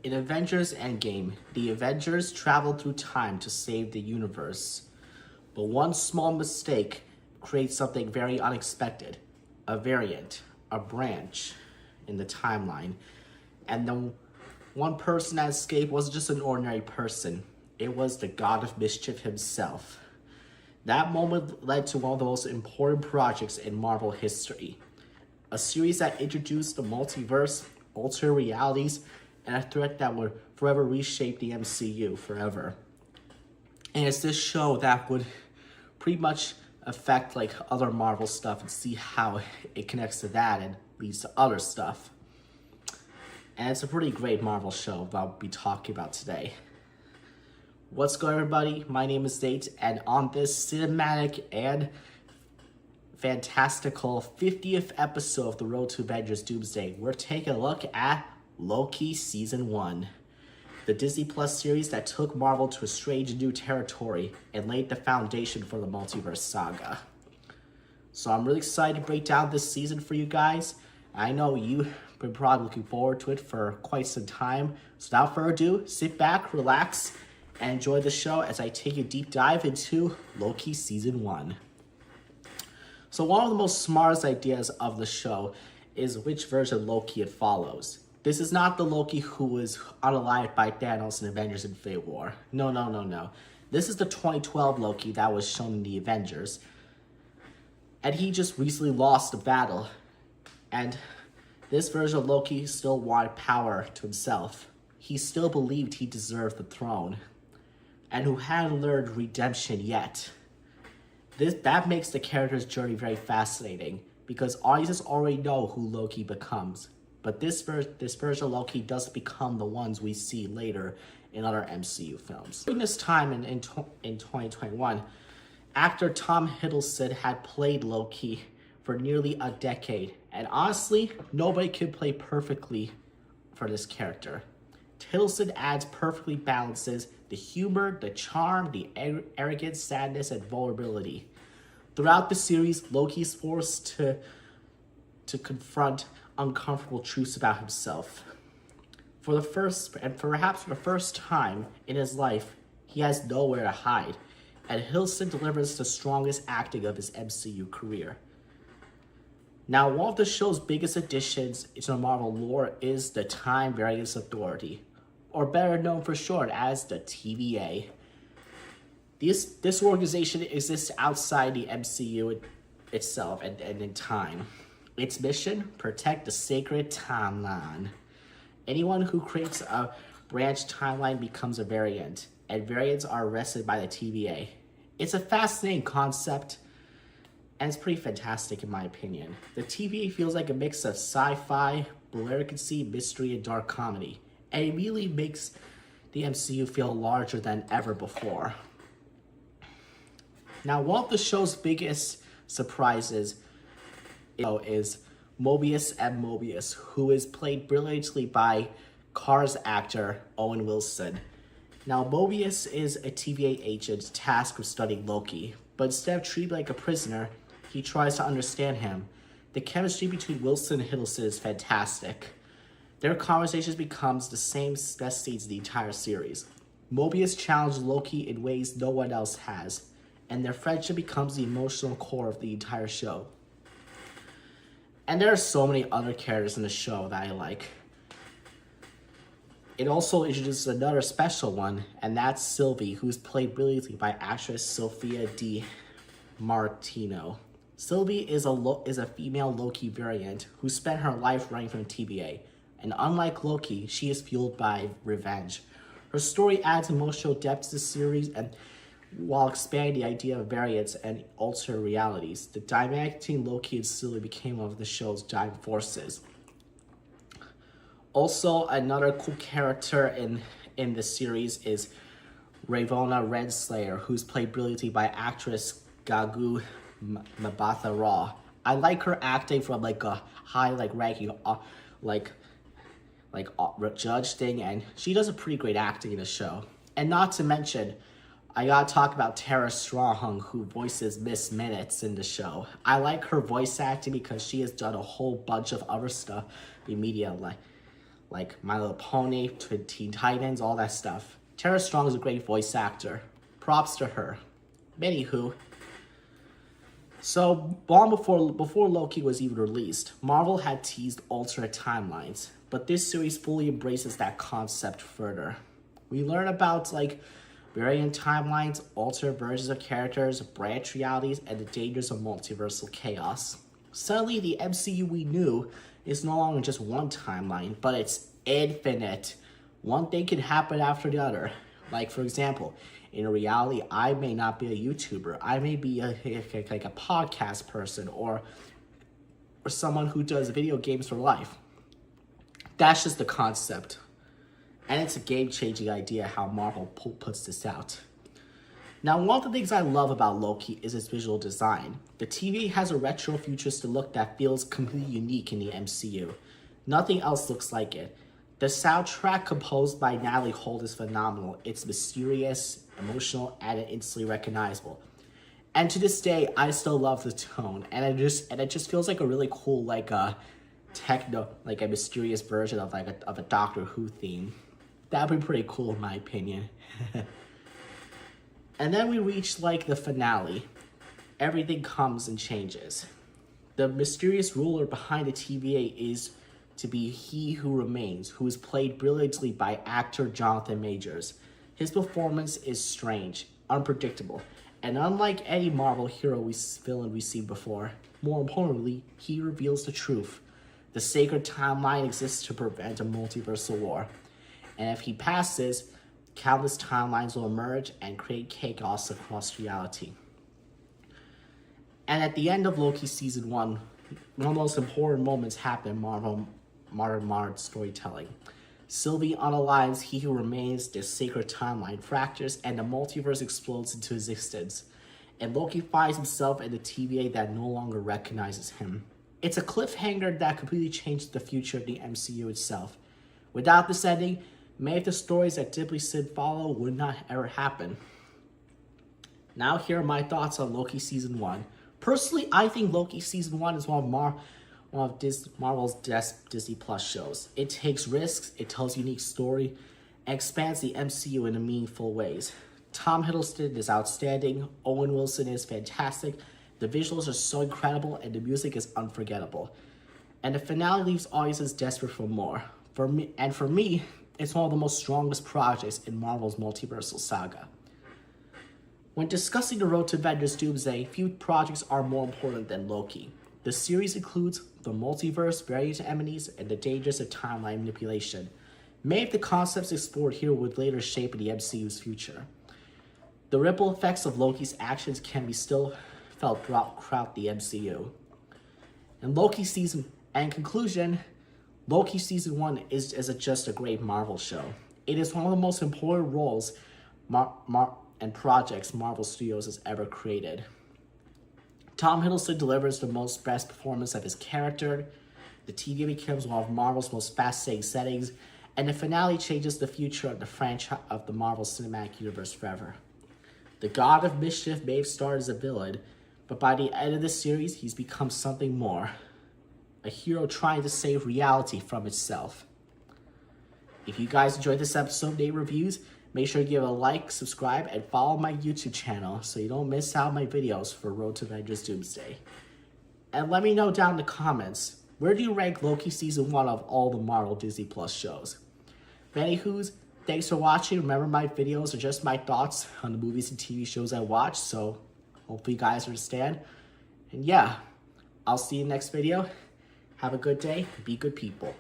In Avengers Endgame, the Avengers traveled through time to save the universe. But one small mistake creates something very unexpected. A variant, a branch in the timeline. And the one person that escaped wasn't just an ordinary person. It was the God of Mischief himself. That moment led to one of the most important projects in Marvel history. A series that introduced the multiverse, alternate realities, and a threat that would forever reshape the MCU forever. And it's this show that would pretty much affect like other Marvel stuff and see how it connects to that and leads to other stuff. And it's a pretty great Marvel show that I'll be talking about today. What's going on, everybody? My name is Nate, and on this cinematic and fantastical 50th episode of the Road to Avengers Doomsday, we're taking a look at Loki Season 1, the Disney Plus series that took Marvel to a strange new territory and laid the foundation for the multiverse saga. So I'm really excited to break down this season for you guys. I know you've been probably looking forward to it for quite some time. So without further ado, sit back, relax, and enjoy the show as I take a deep dive into Loki Season 1. So one of the most smartest ideas of the show is which version of Loki it follows. This is not the Loki who was unalived by Thanos in Avengers Infinity War. No. This is the 2012 Loki that was shown in the Avengers. And he just recently lost the battle. And this version of Loki still wanted power to himself. He still believed he deserved the throne. And who hadn't learned redemption yet. That makes the character's journey very fascinating, because audiences already know who Loki becomes. But this version of Loki doesn't become the ones we see later in other MCU films. During this time in 2021, actor Tom Hiddleston had played Loki for nearly a decade. And honestly, nobody could play perfectly for this character. Hiddleston adds perfectly balances the humor, the charm, the arrogance, sadness, and vulnerability. Throughout the series, Loki's forced to confront uncomfortable truths about himself. Perhaps for the first time in his life, he has nowhere to hide, and Hiddleston delivers the strongest acting of his MCU career. Now, one of the show's biggest additions to the Marvel lore is the Time Variance Authority, or better known for short as the TVA. This organization exists outside the MCU itself and in time. Its mission, protect the sacred timeline. Anyone who creates a branch timeline becomes a variant, and variants are arrested by the TVA. It's a fascinating concept, and it's pretty fantastic in my opinion. The TVA feels like a mix of sci-fi, bulericancy, mystery, and dark comedy, and it really makes the MCU feel larger than ever before. Now, one of the show's biggest surprises is Mobius M. Mobius, who is played brilliantly by Cars actor Owen Wilson. Now, Mobius is a TVA agent tasked with studying Loki, but instead of treated like a prisoner, he tries to understand him. The chemistry between Wilson and Hiddleston is fantastic. Their conversations becomes the same best scenes in the entire series. Mobius challenged Loki in ways no one else has, and their friendship becomes the emotional core of the entire show. And there are so many other characters in the show that I like. It also introduces another special one, and that's Sylvie, who's played brilliantly by actress Sophia Di Martino. Sylvie is a female Loki variant who spent her life running from TVA, and unlike Loki, she is fueled by revenge. Her story adds emotional depth to the series, and while expanding the idea of variants and alternate realities, the dynamic between Loki and Sylvie became one of the show's driving forces. Also, another cool character in the series is Ravonna Renslayer, who's played brilliantly by actress Gagu Mbatha Raw. I like her acting from like a high ranking judge thing, and she does a pretty great acting in the show. And not to mention, I gotta talk about Tara Strong, who voices Miss Minutes in the show. I like her voice acting because she has done a whole bunch of other stuff in media, like My Little Pony, Teen Titans, all that stuff. Tara Strong is a great voice actor. Props to her. Anywho, so long before Loki was even released, Marvel had teased alternate timelines, but this series fully embraces that concept further. We learn about like variant timelines, alternate versions of characters, branch realities, and the dangers of multiversal chaos. Suddenly, the MCU we knew is no longer just one timeline, but it's infinite. One thing can happen after the other. Like, for example, in reality, I may not be a YouTuber. I may be like a podcast person or someone who does video games for life. That's just the concept. And it's a game-changing idea how Marvel puts this out. Now, one of the things I love about Loki is its visual design. The TV has a retro futuristic look that feels completely unique in the MCU. Nothing else looks like it. The soundtrack composed by Natalie Holt is phenomenal. It's mysterious, emotional, and instantly recognizable. And to this day, I still love the tone, and it just feels like a really cool like a techno, like a mysterious version of a Doctor Who theme. That'd be pretty cool in my opinion. And then we reach like the finale. Everything comes and changes. The mysterious ruler behind the TVA is to be He Who Remains, who is played brilliantly by actor Jonathan Majors. His performance is strange, unpredictable, and unlike any Marvel villain we've seen before, more importantly, he reveals the truth. The sacred timeline exists to prevent a multiversal war, and if he passes, countless timelines will emerge and create chaos across reality. And at the end of Loki Season 1, one of the most important moments happened in modern storytelling. Sylvie unalives He Who Remains, the sacred timeline fractures, and the multiverse explodes into existence. And Loki finds himself in the TVA that no longer recognizes him. It's a cliffhanger that completely changed the future of the MCU itself. Without this ending, many of the stories that Dibley Sid follow would not ever happen. Now here are my thoughts on Loki Season 1. Personally, I think Loki Season 1 is one of Marvel's best Disney Plus shows. It takes risks, it tells a unique story, and expands the MCU in meaningful ways. Tom Hiddleston is outstanding, Owen Wilson is fantastic, the visuals are so incredible, and the music is unforgettable. And the finale leaves audiences desperate for more. For me, it's one of the most strongest projects in Marvel's multiversal saga. When discussing the road to Avengers Doomsday, few projects are more important than Loki. The series includes the multiverse, variant enemies, and the dangers of timeline manipulation. Many of the concepts explored here would later shape the MCU's future. The ripple effects of Loki's actions can be still felt throughout the MCU. In conclusion, Loki Season 1 isn't just a great Marvel show. It is one of the most important roles and projects Marvel Studios has ever created. Tom Hiddleston delivers the most best performance of his character, the TV becomes one of Marvel's most fascinating settings, and the finale changes the future of the franchise of the Marvel Cinematic Universe forever. The God of Mischief may have started as a villain, but by the end of the series, he's become something more. A hero trying to save reality from itself. If you guys enjoyed this episode of Nate Reviews, make sure to give a like, subscribe, and follow my YouTube channel so you don't miss out on my videos for Road to Avengers Doomsday. And let me know down in the comments, where do you rank Loki Season 1 of all the Marvel Disney Plus shows? Anywho's, thanks for watching. Remember, my videos are just my thoughts on the movies and TV shows I watch, so hopefully you guys understand. And yeah, I'll see you in the next video. Have a good day. Be good people.